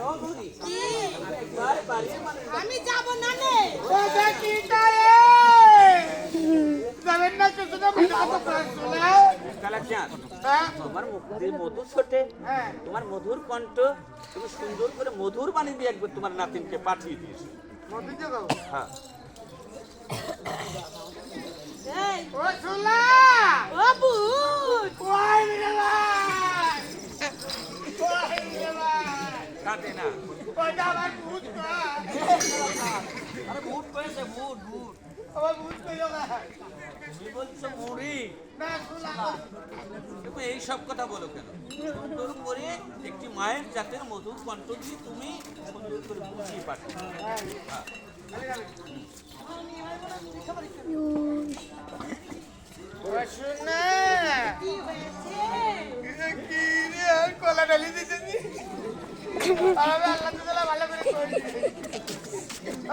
দাও মানি। কি? আরেকবার বাড়ির মানুষ আমি যাব না নে। ও যা কি করে যাবেন না, কিছু না বুঝা তো চলে। কালাচাঁদ, হ্যাঁ তোমার মুখ দিয়ে মধু ছোটে, হ্যাঁ তোমার মধুর কণ্ঠ, তুমি সুন্দর করে মধুর বাণী দিয়ে একবার তোমার নাতিনকে পাঠিয়ে দিয়েছো। মধু জগাও। হ্যাঁ, এই, ও চুলা ও বুট। ওই রে ভাই, ওই রে ভাই, কাটে না। ওইটা আমার ভূত কয়। আরে ভূত কয়েছে, ভূত ভূত। আমার ভূত কইলো ভাই। তুমি বলছো মুড়ি, না চুলা তুমি এই সব কথা বলো কেন? সুন্দর করে একটি মায়ের জাতের মধুর কণ্ঠ দিয়ে তুমি সুন্দর করে বুঝিয়ে পাঠো। শুনে কি হয়েছে? কি রে আর কলা ডালি দিতেছি। আমি আল্লাহ তাআলা ভালো করে কইছি।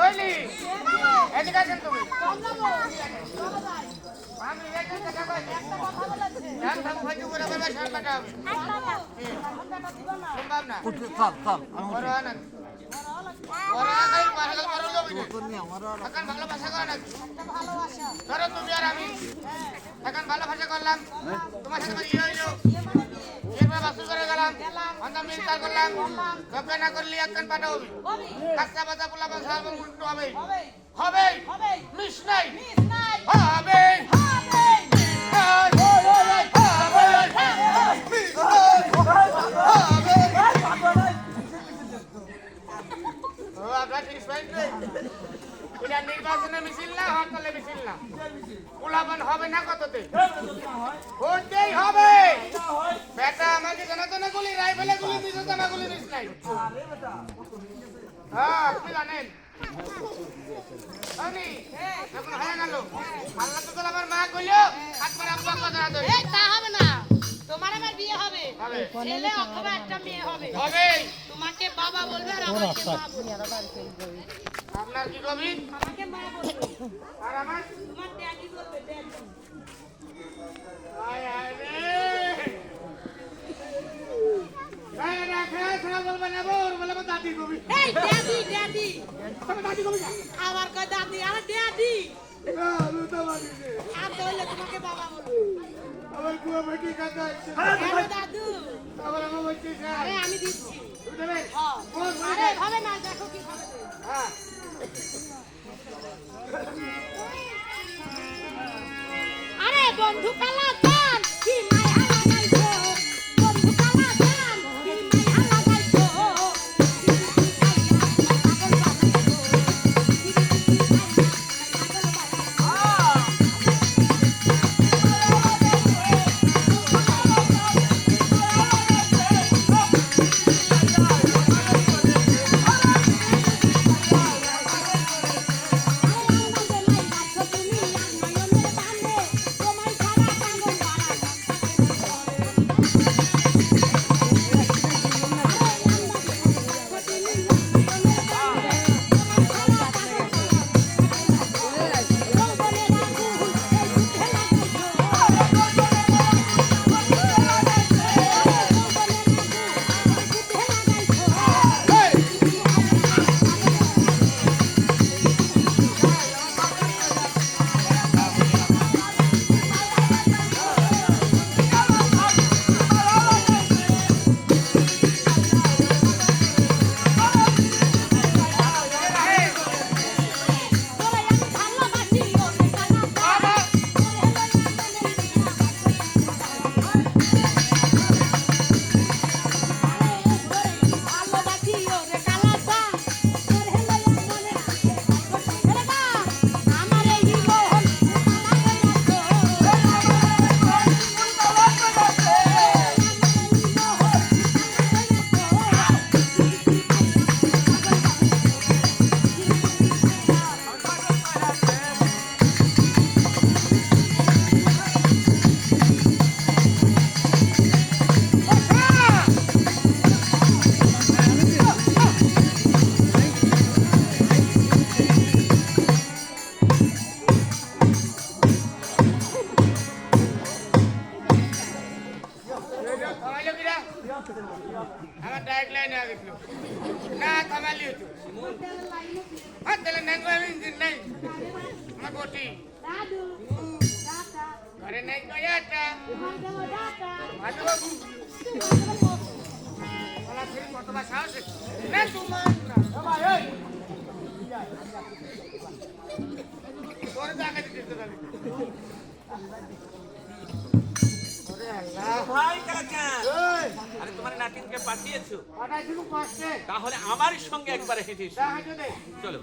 ওইলি এদিকে আসেন তুমি। আমি একটা কথা কই, একটা কথা বলেছে। জান থাম হয়তো করে বাবা সার কাটা হবে। সম্ভব না। বড় না। বড় না পাগল বড় লোক না। এখন ভালোবাসা করে না। ধরো তুমি আর আমি এখন ভালোবাসা করলাম, তোমার সাথে বিয়ে হইলো, এরপর বাসু করে গেলাম, আমরা মিলতাল করলাম, ঝগড়া না করলে একখান পাঠা হবে, কাঁচা বাজা পোলা বাজা উল্টো হবে, হবে মিস নাই হবে, নির্বাচনে মিছিল না, হরতালে মিছিল না, পোলাপান হবে না কততে হতেই হবে। বেটা আমাকে জনতনে গুলি রাইফেলে গুলি দিছে, জামা গুলি দিস নাই। হ্যাঁ আপনি জানেন আমি এখন হয়ে গেল। আল্লাহ তো আমার মা কইলো একবার আব্বা কথা না ধরে। এই তা হবে না, তোমার আমার বিয়ে হবে, হবে ছেলে অথবা একটা মেয়ে হবে। হবে তোমাকে বাবা বলবে আর আমাকে মা বলবে। আপনার কি কবি আমাকে মা বলবে, আর আমার তোমার ড্যাডি বলবে, ড্যাডি। আয় আয় রে আয় রাখা ছাড়া বলবে না, ওর বলে আমার দাদি কবি। এই ড্যাডি, ড্যাডি। আমার দাদি কবি না, আমার কয় দাদি, আরে ড্যাডি। লুতা মারি রে। আর তাহলে তোমাকে বাবা বলবে। আমার কুয়া ভাটি কাটা আছে কেন দাদু আবার আমার বলছি আরে আমি দিচ্ছি দেবে হ্যাঁ কোন আরে হবে না দেখো কি হবে হ্যাঁ আরে বন্ধু কালা জান কি নাই হালা গাইছো বন্ধু কালা জান কি নাই হালা গাইছো তোমায় ছাড়া কাঙ্গন আমার ডাইরেক্ট লাইনে আগে ছিল না থামালি হতো আর তাহলে নেঙ্গো আমি ইঞ্জিন নাই আমার বটি ঘরে নাই কয়াটা ভালো বাবু বলা ফিরে কতবার সাহস না তোমার তোর জায়গা দিতে হবে ভাই কাকা আরে তোমার নাতিনকে পাঠিয়েছো পাঠাই শুরু করছে তাহলে আমার সঙ্গে একবার হেঁটে এসো। দেখা দে চলো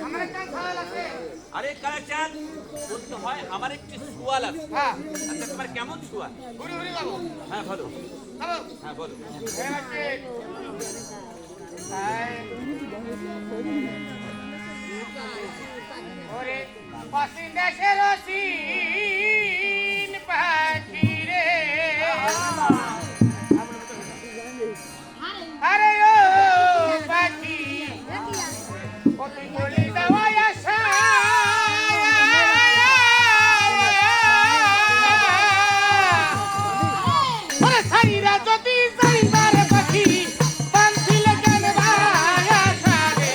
আমার কাছে খাওয়া আছে আরে কালাচাঁদ বলতে হয় আমার একটি সুয়াল আছে হ্যাঁ আচ্ছা তোমার কেমন সুয়াল ঘুরি ঘুরি বাবু হ্যাঁ বলো বাবু হ্যাঁ বলো ওরে পাসিন্দা সে রসিন পাখি রে আরে ও পাখি কত বলি দেওয়া আশা ওরে সাইরা যদি সাইবার পাখি বানছিল কেন ভাই আশা রে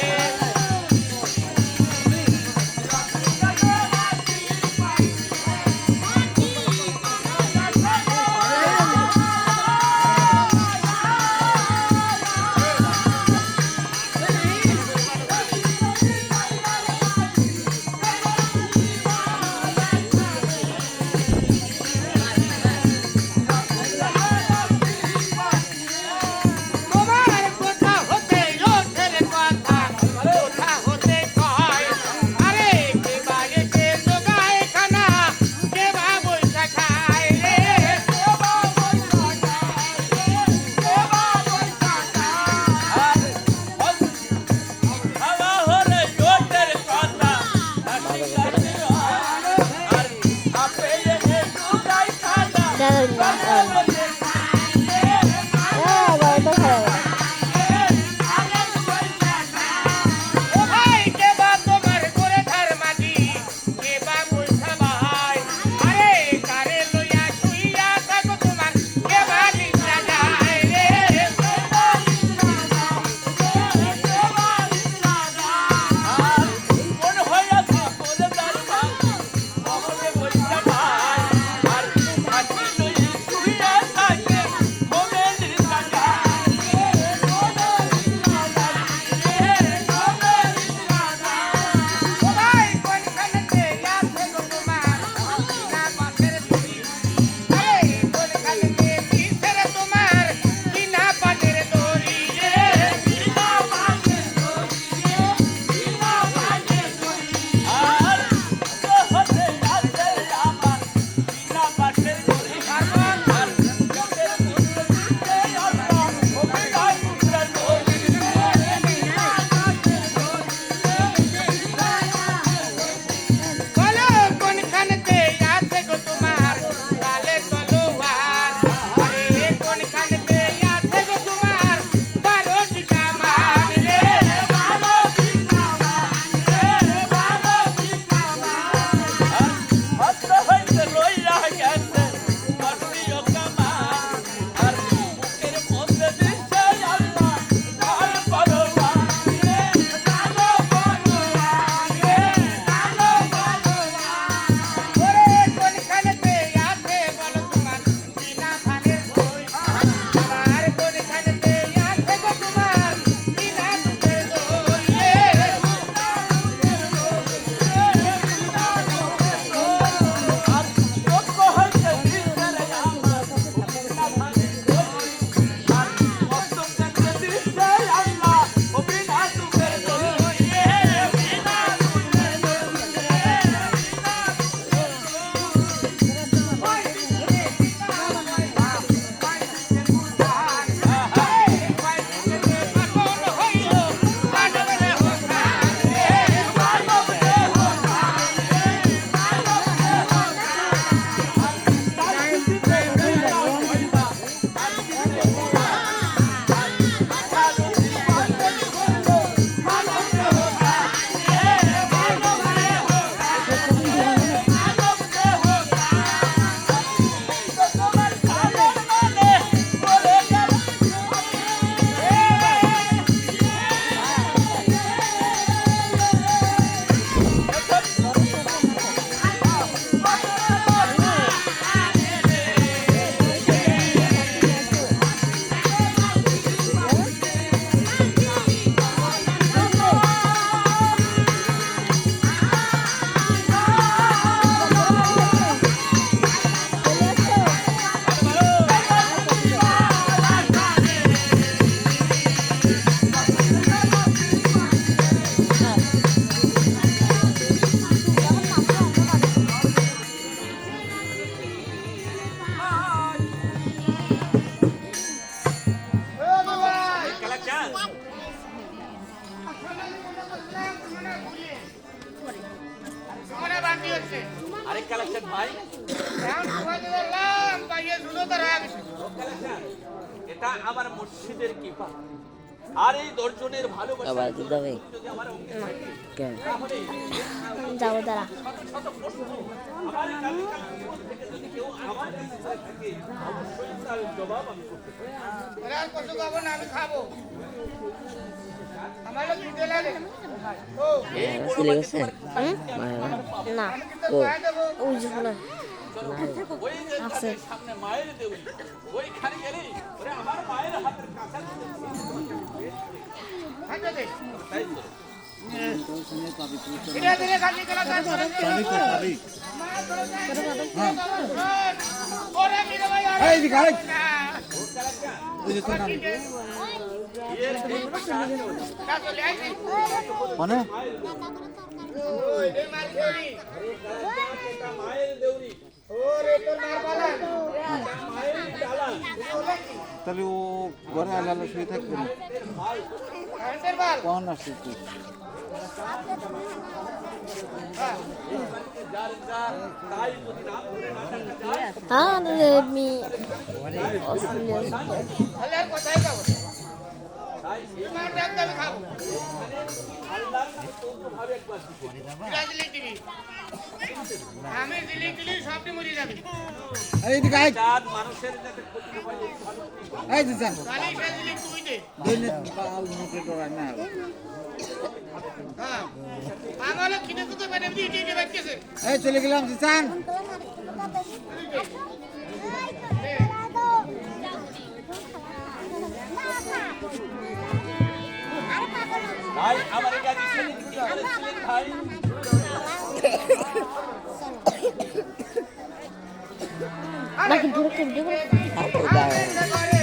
কালেকশন ভাই এখন সবাই দিলাম পাইয়ে শুনো তো রাখ ও কালেকশন এটা আমার মুর্শিদের কৃপা আর এই দর্শনের ভালোবাসা আবার দিতে হবে যদি আমার অঙ্গে থাকে, কেন তাহলে যাবো দাঁড়া শত শত প্রশ্ন আমার কাছে থেকে যদি কেউ আমার কাছে থাকে অবশ্যই তার জবাব আমি করতে পারি। আরে আর কত খাবো না আমি খাবো আমার লোক দিতে লাগে ও এই চলে গেছে না আমি কিন্তু খাই দেবো ওই যে বলে ওই যে তাদের সামনে মায়ের দেউল ওইখানে গেলে ওরে আমার মায়ের হাতের কাঁচা খাইতে দে তাই তো ধীরে ধীরে খালি গেলা কাজ করে ওরে মিরে ভাই এই দিকে মানে মায়ের দেউরি তাহলে ও ঘরে আলাদা শুয়ে থাকবে না কখন আসছে তুই যার যার তাই যদি নাম ধরে না ডাকা যায় আমি অস্ট্রেলিয়া তাহলে আর কোথায় যাবো তাই মার ডাক আমি খাবো আল্লাহর কাছে পূর্ণভাবে একবার দিতে দিলি দিবি আমি দিলি সবটি মরে যাবে এইদিকে আয় চাঁদ মানুষের যাতে ক্ষতি না হয় এই ভালো এই যে যান তাহলে সে দিলি তুই দে দৈনিক কাল মুখে ডরায় না হ্যাঁ আমার কিনে তো বেড়ে দিয়ে দিয়ে বাচ্চাছে এই চলে গেলাম জিসান ভাই আমার এই গাড়ি ছেড়ে কি বলেছিলেন ভাই নাকি ঘুরে ঘুরে করে